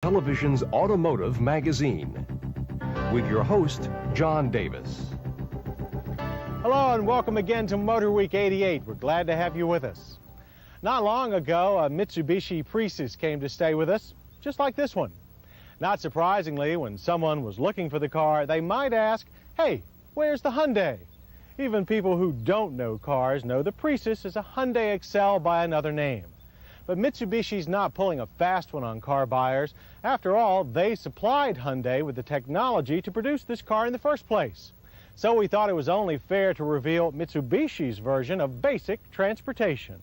Television's Automotive Magazine, with your host, John Davis. Hello and welcome again to MotorWeek 88. We're glad to have you with us. Not long ago, a Mitsubishi Precis came to stay with us, just like this one. Not surprisingly, when someone was looking for the car, they might ask, hey, where's the Hyundai? Even people who don't know cars know the Precis is a Hyundai Excel by another name. But Mitsubishi's not pulling a fast one on car buyers. After all, they supplied Hyundai with the technology to produce this car in the first place. So we thought it was only fair to reveal Mitsubishi's version of basic transportation.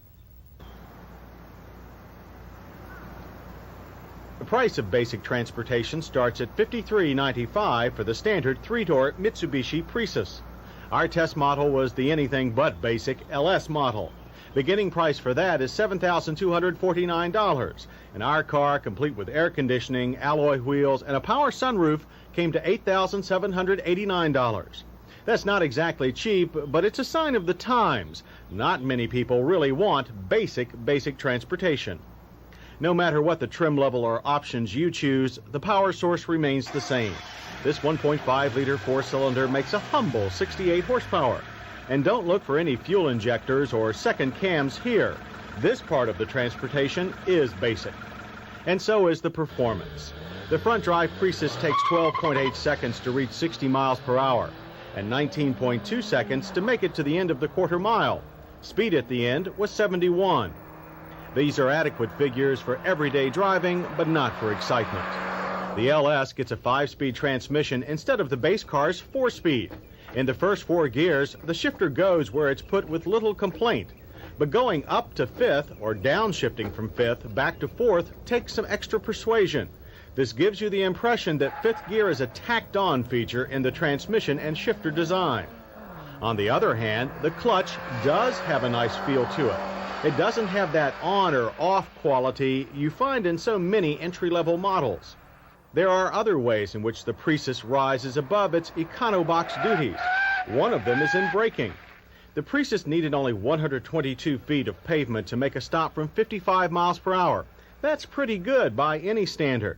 The price of basic transportation starts at $53.95 for the standard three-door Mitsubishi Precis. Our test model was the anything but basic LS model. Beginning price for that is $7,249, and our car, complete with air conditioning, alloy wheels, and a power sunroof, came to $8,789. That's not exactly cheap, but it's a sign of the times. Not many people really want basic transportation. No matter what the trim level or options you choose, the power source remains the same. This 1.5-liter four-cylinder makes a humble 68 horsepower. And don't look for any fuel injectors or second cams here. This part of the transportation is basic. And so is the performance. The front drive Precis takes 12.8 seconds to reach 60 miles per hour and 19.2 seconds to make it to the end of the quarter mile. Speed at the end was 71. These are adequate figures for everyday driving, but not for excitement. The LS gets a 5-speed transmission instead of the base car's 4-speed. In the first 4 gears, the shifter goes where it's put with little complaint. But going up to 5th or downshifting from 5th back to 4th takes some extra persuasion. This gives you the impression that 5th gear is a tacked-on feature in the transmission and shifter design. On the other hand, the clutch does have a nice feel to it. It doesn't have that on or off quality you find in so many entry-level models. There are other ways in which the Precis rises above its econo-box duties. One of them is in braking. The Precis needed only 122 feet of pavement to make a stop from 55 miles per hour. That's pretty good by any standard.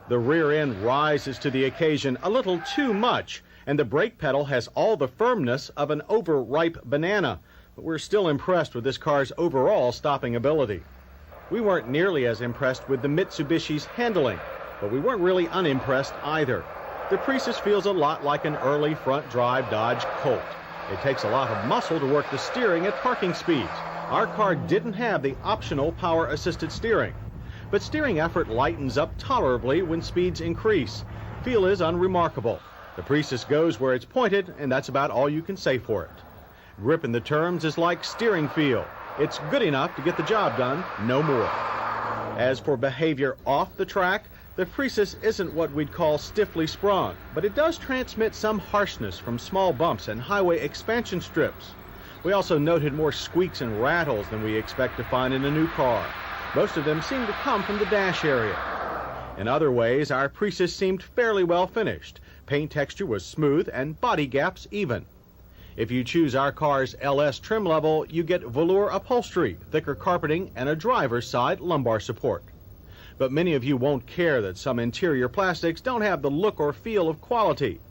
The rear end rises to the occasion a little too much, and the brake pedal has all the firmness of an overripe banana. But we're still impressed with this car's overall stopping ability. We weren't nearly as impressed with the Mitsubishi's handling, but we weren't really unimpressed either. The Precis feels a lot like an early front-drive Dodge Colt. It takes a lot of muscle to work the steering at parking speeds. Our car didn't have the optional power-assisted steering, but steering effort lightens up tolerably when speeds increase. Feel is unremarkable. The Precis goes where it's pointed, and that's about all you can say for it. Grip in the terms is like steering feel. It's good enough to get the job done, no more. As for behavior off the track, the Precis isn't what we'd call stiffly sprung, but it does transmit some harshness from small bumps and highway expansion strips. We also noted more squeaks and rattles than we expect to find in a new car. Most of them seem to come from the dash area. In other ways, our Precis seemed fairly well finished. Paint texture was smooth and body gaps even. If you choose our car's LS trim level, you get velour upholstery, thicker carpeting, and a driver's side lumbar support. But many of you won't care that some interior plastics don't have the look or feel of quality.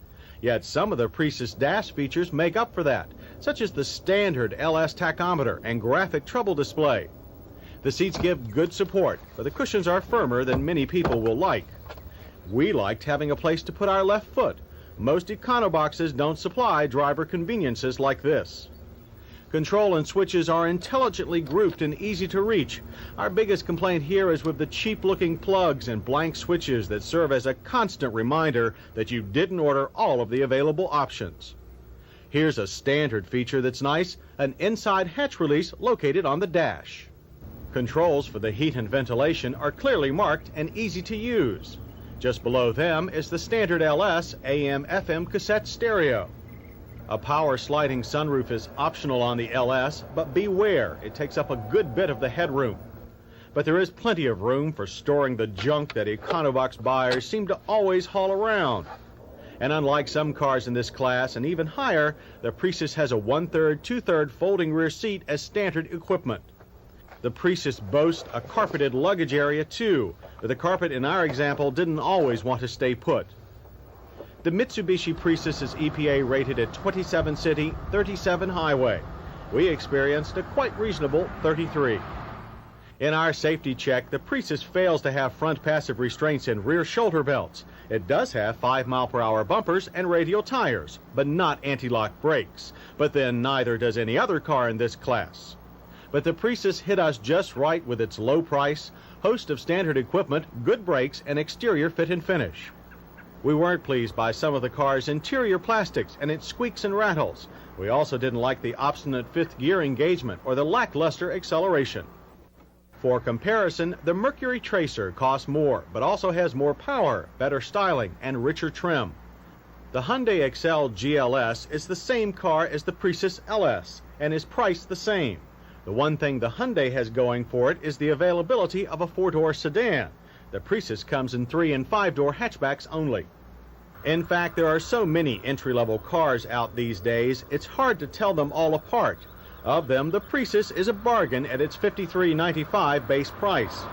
Yet some of the Precis dash features make up for that, such as the standard LS tachometer and graphic trouble display. The seats give good support, but the cushions are firmer than many people will like. We liked having a place to put our left foot. Most econo-boxes don't supply driver conveniences like this. Control and switches are intelligently grouped and easy to reach. Our biggest complaint here is with the cheap-looking plugs and blank switches that serve as a constant reminder that you didn't order all of the available options. Here's a standard feature that's nice, an inside hatch release located on the dash. Controls for the heat and ventilation are clearly marked and easy to use. Just below them is the standard LS AM/FM cassette stereo. A power sliding sunroof is optional on the LS, but beware, it takes up a good bit of the headroom. But there is plenty of room for storing the junk that econobox buyers seem to always haul around. And unlike some cars in this class and even higher, the Precis has a 1/3, 2/3 folding rear seat as standard equipment. The Precis boasts a carpeted luggage area too, but the carpet in our example didn't always want to stay put. The Mitsubishi Precis is EPA rated at 27 city, 37 highway. We experienced a quite reasonable 33. In our safety check, the Precis fails to have front passive restraints and rear shoulder belts. It does have 5-mile-per-hour bumpers and radial tires, but not anti-lock brakes. But then neither does any other car in this class. But the Precis hit us just right with its low price, host of standard equipment, good brakes, and exterior fit and finish. We weren't pleased by some of the car's interior plastics and its squeaks and rattles. We also didn't like the obstinate fifth gear engagement or the lackluster acceleration. For comparison, the Mercury Tracer costs more, but also has more power, better styling, and richer trim. The Hyundai Excel GLS is the same car as the Precis LS and is priced the same. The one thing the Hyundai has going for it is the availability of a 4-door sedan. The Precis comes in 3- and 5-door hatchbacks only. In fact, there are so many entry-level cars out these days, it's hard to tell them all apart. Of them, the Precis is a bargain at its $53.95 base price.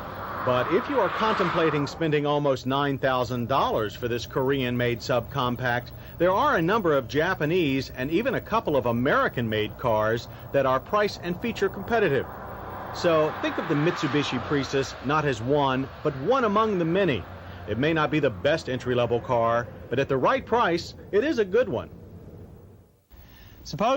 But if you are contemplating spending almost $9,000 for this Korean-made subcompact, there are a number of Japanese and even a couple of American-made cars that are price and feature competitive. So think of the Mitsubishi Precis not as one, but one among the many. It may not be the best entry-level car, but at the right price, it is a good one. Suppose